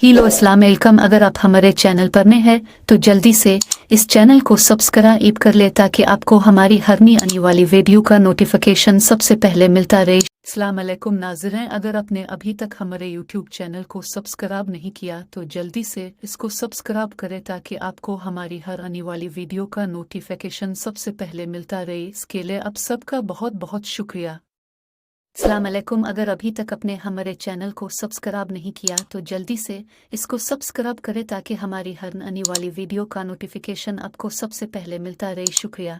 Hello अस्सलाम वालेकुम। अगर आप हमारे चैनल पर नए हैं तो जल्दी से इस चैनल को सब्सक्राइब कर ले ताकि आपको हमारी हर नई आने वाली वीडियो का नोटिफिकेशन सबसे पहले मिलता रहे। अस्सलाम वालेकुम नाज़रीन, अगर आपने अभी तक हमारे यूट्यूब चैनल को सब्सक्राइब नहीं किया तो जल्दी से इसको सब्सक्राइब करें ताकि आपको हमारी हर आने वाली वीडियो का नोटिफिकेशन सबसे पहले मिलता रहे। इसके लिए आप सबका बहुत बहुत शुक्रिया। अस्सलाम वालेकुम। अगर अभी तक आपने हमारे चैनल को सब्सक्राइब नहीं किया तो जल्दी से इसको सब्सक्राइब करें ताकि हमारी हर आने वाली वीडियो का नोटिफिकेशन आपको सबसे पहले मिलता रहे। शुक्रिया।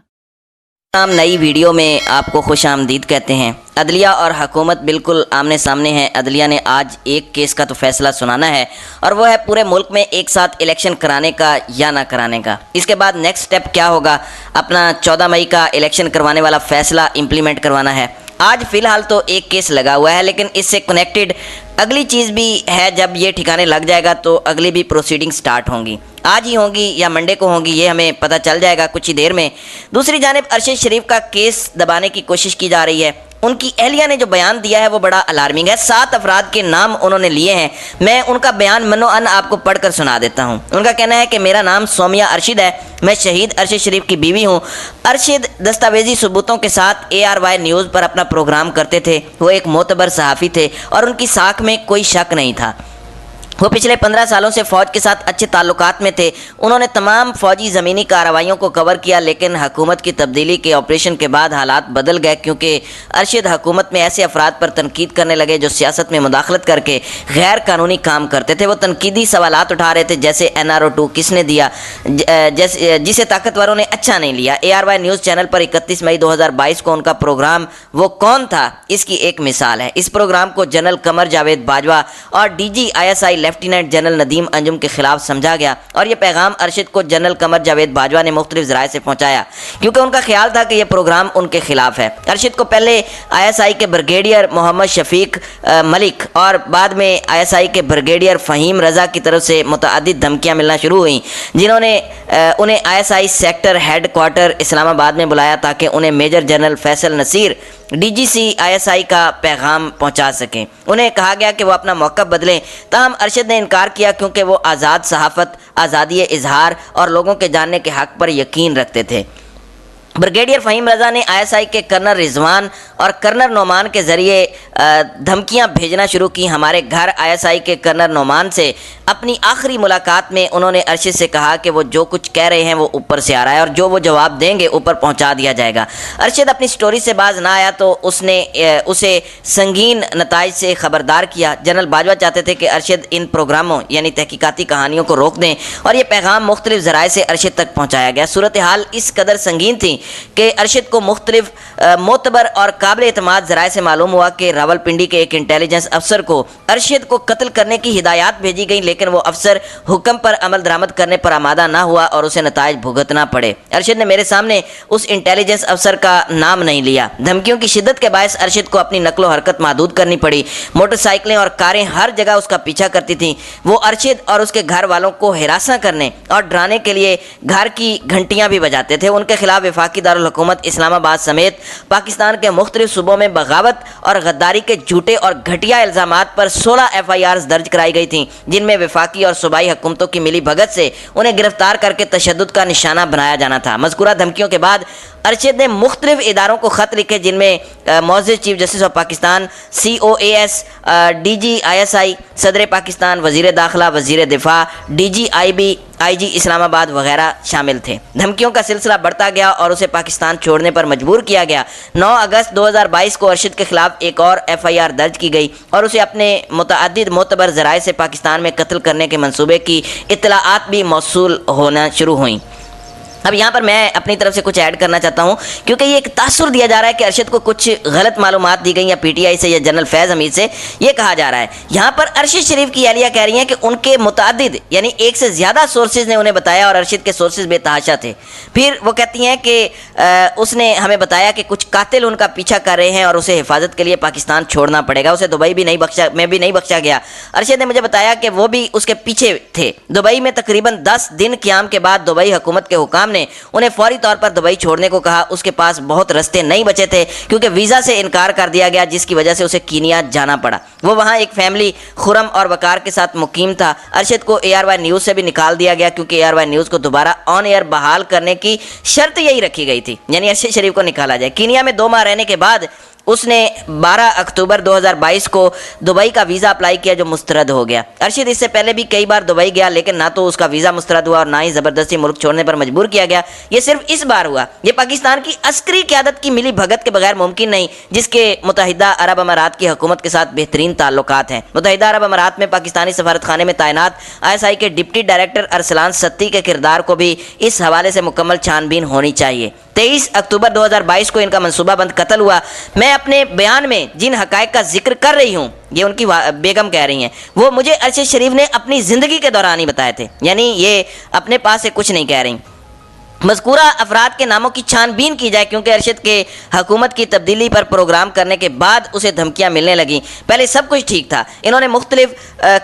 हम नई वीडियो में आपको खुश आमदीद कहते हैं। अदलिया और हुकूमत बिल्कुल आमने सामने है। अदलिया ने आज एक केस का तो फैसला सुनाना है और वो है पूरे मुल्क में एक साथ इलेक्शन कराने का या ना कराने का। इसके बाद नेक्स्ट स्टेप क्या होगा, अपना 14 मई का इलेक्शन करवाने वाला फैसला इम्प्लीमेंट करवाना है। आज फ़िलहाल तो एक केस लगा हुआ है, लेकिन इससे कनेक्टेड अगली चीज़ भी है। जब ये ठिकाने लग जाएगा तो अगली भी प्रोसीडिंग स्टार्ट होंगी। आज ही होंगी या मंडे को होंगी ये हमें पता चल जाएगा कुछ ही देर में। दूसरी जानिब अरशद शरीफ का केस दबाने की कोशिश की जा रही है। उनकी अहलिया ने जो बयान दिया है वो बड़ा अलार्मिंग है। 7 अफराद के नाम उन्होंने लिए हैं। मैं उनका बयान मनोअन आपको पढ़कर सुना देता हूँ। उनका कहना है कि मेरा नाम सोमिया अरशद है, मैं शहीद अरशद शरीफ की बीवी हूँ। अरशद दस्तावेजी सबूतों के साथ ARY न्यूज़ पर अपना प्रोग्राम करते थे। वो एक मोतबर सहाफ़ी थे और उनकी साख में कोई शक नहीं था। वो पिछले 15 सालों से फ़ौज के साथ अच्छे ताल्लुकात में थे। उन्होंने तमाम फ़ौजी ज़मीनी कार्रवाइयों को कवर किया, लेकिन हुकूमत की तब्दीली के ऑपरेशन के बाद हालात बदल गए, क्योंकि अरशद हुकूमत में ऐसे अफराद पर तनकीद करने लगे जो सियासत में मुदाखलत करके गैर कानूनी काम करते थे। वो तनकीदी सवालात उठा रहे थे, जैसे NRO2 किसने दिया, जिसे ताकतवरों ने अच्छा नहीं लिया। ARY न्यूज़ चैनल पर 31 मई 2022 को उनका प्रोग्राम वो कौन था इसकी एक मिसाल है। इस प्रोग्राम को जनरल कमर जावेद बाजवा और DG ISI lieutenant general Nadeem Anjum के खिलाफ समझा गया और यह पैगाम अरशद को जनरल कमर जावेद बाजवा ने मुख्तलिफ ज़राए से पहुंचाया, क्योंकि उनका ख्याल था कि यह प्रोग्राम उनके खिलाफ है। अरशद को पहले ISI के ब्रिगेडियर मोहम्मद शफीक मलिक और बाद में ISI के ब्रिगेडियर फ़हीम रज़ा की तरफ से मुतअद्दिद धमकियां मिलना शुरू हुई, जिन्होंने उन्हें ISI sector headquarter Islamabad में बुलाया ताकि उन्हें major general Faisal Naseer DGC ISI का पैगाम पहुंचा सकें। उन्हें कहा गया कि वो अपना मौक़िफ़ बदलें, ताहम अरशद ने इनकार किया, क्योंकि वो आज़ाद सहाफ़त, आज़ादी इजहार और लोगों के जानने के हक़ पर यकीन रखते थे। ब्रिगेडियर फ़हीम रज़ा ने ISI के कर्नल रिजवान और कर्नल नोमान के ज़रिए धमकियां भेजना शुरू की। हमारे घर ISI के कर्नल नोमान से अपनी आखिरी मुलाकात में उन्होंने अरशद से कहा कि वो जो कुछ कह रहे हैं वो ऊपर से आ रहा है और जो वो जवाब देंगे ऊपर पहुंचा दिया जाएगा। अरशद अपनी स्टोरी से बाज ना आया तो उसने उसे संगीन नताइज से ख़बरदार किया। जनरल बाजवा चाहते थे कि अरशद इन प्रोग्रामों यानी तहकीकाती कहानियों को रोक दें और ये पैगाम मुख्तलिफ ज़राए से अरशद तक पहुँचाया गया। सूरत हाल इस कदर संगीन थी कि अरशद को मुख्तलिफ मोतबर और काबिल एतमाद ज़राए से मालूम हुआ कि रावलपिंडी के एक इंटेलिजेंस अफसर को अरशद को कत्ल करने की हिदायत भेजी गई, लेकिन वो अफसर हुक्म पर अमल दरामद करने पर आमादा ना हुआ और उसे नताइज भुगतना पड़े। अरशद ने मेरे सामने उस इंटेलिजेंस अफसर का नाम नहीं लिया। धमकियों की शिद्दत के बायस अरशद को अपनी नकलो हरकत महदूद करनी पड़ी। मोटरसाइकिलें और कारें हर जगह उसका पीछा करती थीं। वो अरशद और उसके घर वालों को हिरासा करने और डराने के लिए घर की घंटियाँ भी बजाते थे। उनके खिलाफ वफाकी दारुल हुकूमत इस्लामाबाद समेत पाकिस्तान के मुख्तलिफ सूबों में बगावत और गद्दारी के झूठे और घटिया इल्ज़ामात पर 16 FIRs दर्ज कराई गई थीं, जिनमें वफाकी और सूबाई हुकूमतों की मिली भगत से उन्हें गिरफ्तार करके तशद्दुद का निशाना बनाया जाना था। मज़कूरा धमकियों के बाद अरशद ने मुख्तलिफ इदारों को ख़त लिखे, जिनमें मौजूद chief justice of Pakistan, COAS, DG ISI, सदर पाकिस्तान, वज़ीर दाखिला, वज़ीर दिफा, DG IB, IG इस्लामाबाद वगैरह शामिल थे। धमकियों का सिलसिला बढ़ता गया और उसे पाकिस्तान छोड़ने पर मजबूर किया गया। 9 अगस्त 2022 को अरशद के खिलाफ एक और FIR दर्ज की गई और उसे अपने मुतअद्दिद मोतबर ज़राए से पाकिस्तान में कत्ल करने के मंसूबे की इत्तलाआत भी मौसूल होना शुरू हुई। अब यहाँ पर मैं अपनी तरफ से कुछ ऐड करना चाहता हूँ, क्योंकि ये एक तासुर दिया जा रहा है कि अरशद को कुछ गलत मालूमात दी गई या PTI से या जनरल फैज़ हमीद से ये कहा जा रहा है। यहाँ पर अरशद शरीफ की अहलिया कह रही हैं कि उनके मुतादिद यानी एक से ज़्यादा सोर्सेज ने उन्हें बताया और अरशद के सोर्सेज बेतहाशा थे। फिर वो कहती हैं कि उसने हमें बताया कि कुछ कातिल उनका पीछा कर रहे हैं और उसे हिफाजत के लिए पाकिस्तान छोड़ना पड़ेगा। उसे दुबई भी नहीं बख्शा गया। अरशद ने मुझे बताया कि वो भी उसके पीछे थे। दुबई में तकरीबन 10 दिन क़याम के बाद दुबई हुकूमत के हुकाम ने उन्हें फौरी तौर पर दुबई छोड़ने को कहा। उसके पास बहुत रास्ते नहीं बचे थे क्योंकि वीज़ा से इनकार कर दिया गया, जिसकी वजह से उसे कीनिया जाना पड़ा। वो वहाँ एक फैमिली खुरम और वकार के साथ मुकीम था। अरशद को ARY न्यूज़ से भी निकाल दिया गया क्योंकि ARY न्यूज़ को दोबारा ऑन एयर बहाल करने की शर्त यही रखी गई थी, यानी अरशद शरीफ को निकाला जाए। कीनिया में 2 माह रहने के बाद उसने 12 अक्टूबर 2022 को दुबई का वीज़ा अप्लाई किया जो मुस्तरद हो गया। अरशद इससे पहले भी कई बार दुबई गया, लेकिन ना तो उसका वीज़ा मुस्तरद हुआ और ना ही ज़बरदस्ती मुल्क छोड़ने पर मजबूर किया गया। ये सिर्फ इस बार हुआ। ये पाकिस्तान की अस्करी क़यादत की मिली भगत के बगैर मुमकिन नहीं, जिसके मुत्तहिदा अरब अमारात की हुकूमत के साथ बेहतरीन ताल्लुकात हैं। मुत्तहिदा अरब अमारात में पाकिस्तानी सफारत खाने में तैनात ISI के डिप्टी डायरेक्टर अरसलान सत्ती के किरदार को भी इस हवाले से मुकम्मल छानबीन होनी चाहिए। 23 अक्टूबर 2022 को इनका मनसूबाबंद कत्ल हुआ। मैं अपने बयान में जिन हकायक का जिक्र कर रही हूँ, ये उनकी बेगम कह रही हैं, वो मुझे अरशद शरीफ ने अपनी ज़िंदगी के दौरान ही बताए थे, यानी ये अपने पास से कुछ नहीं कह रही। मज़कूरा अफराद के नामों की छानबीन की जाए क्योंकि अरशद के हुकूमत की तब्दीली पर प्रोग्राम करने के बाद उसे धमकियाँ मिलने लगीं। पहले सब कुछ ठीक था। इन्होंने मुख्तलिफ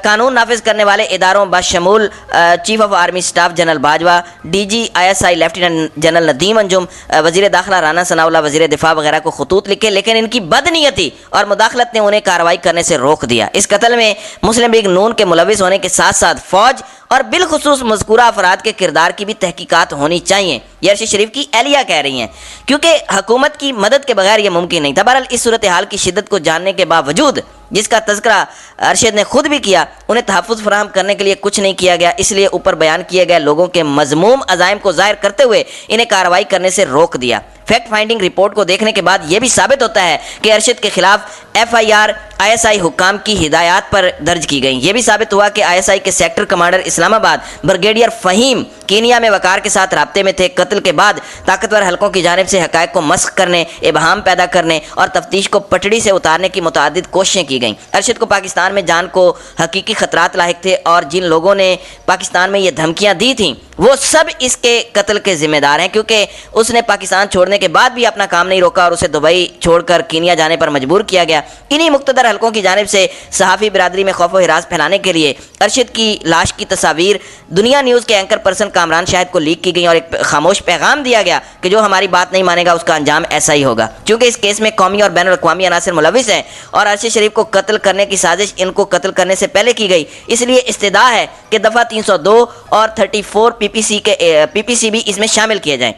कानून नाफिज करने वाले इदारों बशमूल chief of army staff general Bajwa, DG ISI lieutenant general Nadeem Anjum, वज़ीर दाखिला राना सनाउल्लाह, वज़ीर दिफा वगैरह को खतूत लिखे, लेकिन इनकी बदनीयती और मुदाखलत ने उन्हें कार्रवाई करने से रोक दिया। इस कत्ल में मुस्लिम लीग नून के मुलविस होने के साथ साथ फ़ौज और बिलखुसूस मज़कूरा अफराद के किरदार की भी तहकीकात होनी चाहिए, ये अरशद शरीफ की एहलिया कह रही हैं, क्योंकि हुकूमत की मदद के बगैर यह मुमकिन नहीं था। बहरहाल इस सूरत हाल की शिद्दत को जानने के बावजूद, जिसका तज़किरा अरशद ने खुद भी किया, उन्हें तहफ़्फ़ुज़ फराहम करने के लिए कुछ नहीं किया गया। इसलिए ऊपर बयान किए गए लोगों के मज़मूम अज़ाइम को ज़ाहिर करते हुए इन्हें कार्रवाई करने से रोक दिया। फैक्ट फाइंडिंग रिपोर्ट को देखने के बाद यह भी साबित होता है कि अरशद के खिलाफ FIR ISI हुक्काम की हिदायत पर दर्ज की गई। यह भी साबित हुआ कि ISI के sector commander Islamabad brigadier Faheem Kenya में वकार के साथ राब्ते में थे। कत्ल के बाद ताकतवर हलकों की जानिब से हक़ाइक़ को मस्ख़ करने, इबहाम पैदा करने और तफ्तीश को पटड़ी से उतारने की मुतअद्दिद कोशिशें की गईं। अरशद को पाकिस्तान में जान को हकीकी ख़तरात लाहिक थे और जिन लोगों ने पाकिस्तान में ये धमकियाँ दी थीं वो सब इसके कत्ल के ज़िम्मेदार हैं, क्योंकि उसने पाकिस्तान छोड़ने के बाद भी अपना काम नहीं रोका और उसे दुबई छोड़कर कीनिया जाने पर मजबूर किया गया। इन्हीं मुक़्तदर हलकों की जानिब से सहाफ़ी बिरादरी में खौफ व हिरास फैलाने के लिए अरशद की लाश की तस्वीर दुनिया न्यूज़ के एंकर पर्सन कामरान शाहिद को लीक की गई और एक खामोश पैगाम दिया गया कि जो हमारी बात नहीं मानेगा उसका अंजाम ऐसा ही होगा। चूँकि इस केस में कौमी और बैनुल अक़वामी अनासिर मुलविस हैं और अरशद शरीफ को कत्ल करने की साजिश इनको कत्ल करने से पहले की गई, इसलिए इस्तिदा है कि दफ़ा 302 और 34 PPC भी इसमें शामिल किए जाएँ।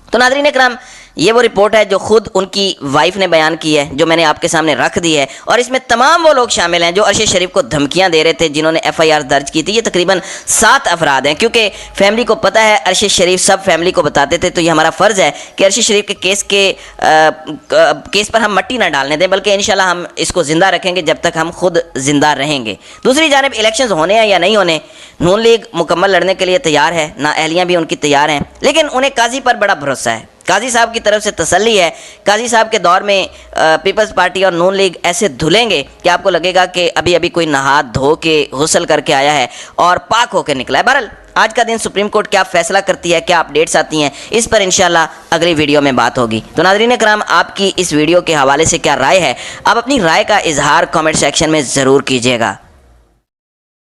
तो नाज़रीन इकराम, ये वो रिपोर्ट है जो खुद उनकी वाइफ ने बयान की है, जो मैंने आपके सामने रख दी है, और इसमें तमाम वो लोग शामिल हैं जो अरशद शरीफ को धमकियां दे रहे थे, जिन्होंने FIR दर्ज की थी। ये तकरीबन 7 अफराद हैं। क्योंकि फैमिली को पता है, अरशद शरीफ सब फैमिली को बताते थे, तो ये हमारा फ़र्ज़ है कि अरशद शरीफ के केस पर हम मट्टी ना डालने दें, बल्कि इंशाल्लाह हम इसको ज़िंदा रखेंगे जब तक हम खुद ज़िंदा रहेंगे। दूसरी जानिब इलेक्शंस होने हैं या नहीं होने, नून लीग मुकम्मल लड़ने के लिए तैयार है, नाअहलियाँ भी उनकी तैयार हैं, लेकिन उन्हें काजी पर बड़ा भरोसा है। काजी साहब की तरफ से तसल्ली है। काजी साहब के दौर में पीपल्स पार्टी और नून लीग ऐसे धुलेंगे कि आपको लगेगा कि अभी अभी कोई नहा धो के गुस्ल करके आया है और पाक होकर निकला है। बहरहाल आज का दिन सुप्रीम कोर्ट क्या फैसला करती है, क्या अपडेट्स आती हैं, इस पर इंशाल्लाह अगली वीडियो में बात होगी। तो नाज़रीन इकराम, आपकी इस वीडियो के हवाले से क्या राय है, आप अपनी राय का इजहार कमेंट सेक्शन में ज़रूर कीजिएगा।